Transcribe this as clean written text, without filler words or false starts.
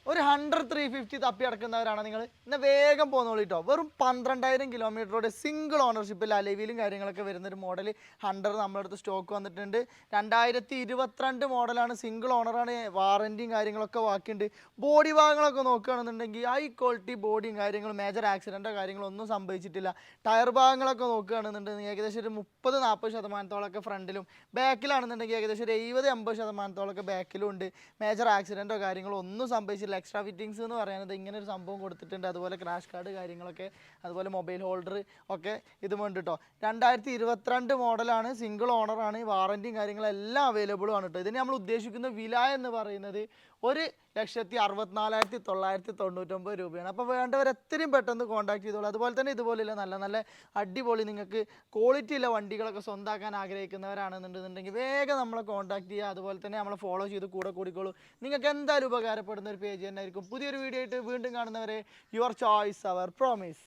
ഒരു 100-350 തപ്പി അടക്കുന്നവരാണ് നിങ്ങൾ ഇന്ന് വേഗം പോന്നോളിട്ടോ. വെറും 12,000 കിലോമീറ്ററോടെ സിംഗിൾ ഓണർഷിപ്പിൽ അലവിലും കാര്യങ്ങളൊക്കെ വരുന്നൊരു മോഡൽ 100 നമ്മുടെ അടുത്ത് സ്റ്റോക്ക് വന്നിട്ടുണ്ട്. 2022 മോഡലാണ്, സിംഗിൾ ഓണറാണ്, വാറൻറ്റിയും കാര്യങ്ങളൊക്കെ ബാക്കിയുണ്ട്. ബോഡി ഭാഗങ്ങളൊക്കെ നോക്കുകയാണെന്നുണ്ടെങ്കിൽ ഹൈ ക്വാളിറ്റി ബോഡിയും കാര്യങ്ങളും, മേജർ ആക്സിഡൻറ്റോ കാര്യങ്ങളോ ഒന്നും സംഭവിച്ചിട്ടില്ല. ടയർ ഭാഗങ്ങളൊക്കെ നോക്കുകയാണെന്നുണ്ടെങ്കിൽ ഏകദേശം ഒരു 30-40% ഫ്രണ്ടിലും, ബാക്കിലാണെന്നുണ്ടെങ്കിൽ ഏകദേശം ഒരു 70-80% ബാക്കിലും ഉണ്ട്. മേജർ ആക്സിഡൻറ്റോ കാര്യങ്ങളോ ഒന്നും സംഭവിച്ചില്ല. എക്സ്ട്രാ ഫിറ്റിങ്സ് എന്ന് പറയുന്നത് ഇങ്ങനെ ഒരു സംഭവം കൊടുത്തിട്ടുണ്ട്. അതുപോലെ ക്രാഷ് കാർഡ് കാര്യങ്ങളൊക്കെ, അതുപോലെ മൊബൈൽ ഹോൾഡർ ഒക്കെ ഇതും ഉണ്ട് കേട്ടോ. 2022 മോഡലാണ്, സിംഗിൾ ഓണറാണ്, വാറൻറ്റിയും കാര്യങ്ങളെല്ലാം അവൈലബിളും ആണ് കേട്ടോ. ഇതിന് നമ്മൾ ഉദ്ദേശിക്കുന്ന വില എന്ന് പറയുന്നത് 1,64,999 രൂപയാണ്. അപ്പോൾ വേണ്ടവർ എത്രയും പെട്ടെന്ന് കോൺടാക്ട് ചെയ്തോളൂ. അതുപോലെ തന്നെ ഇതുപോലെയുള്ള നല്ല നല്ല അടിപൊളി നിങ്ങൾക്ക് ക്വാളിറ്റി ഉള്ള വണ്ടികളൊക്കെ സ്വന്തമാക്കാൻ ആഗ്രഹിക്കുന്നവരാണെന്നുണ്ടെന്നുണ്ടെങ്കിൽ വേഗം നമ്മളെ കോൺടാക്ട് ചെയ്യുക. അതുപോലെ തന്നെ നമ്മളെ ഫോളോ ചെയ്ത് കൂടെ കൂടിക്കോളൂ. നിങ്ങൾക്ക് എന്തായാലും ഉപകാരപ്പെടുന്ന ഒരു പേജ് തന്നെ ആയിരിക്കും. പുതിയൊരു വീഡിയോ ആയിട്ട് വീണ്ടും കാണുന്നവരെ, യുവർ ചോയ്സ് അവർ പ്രോമിസ്.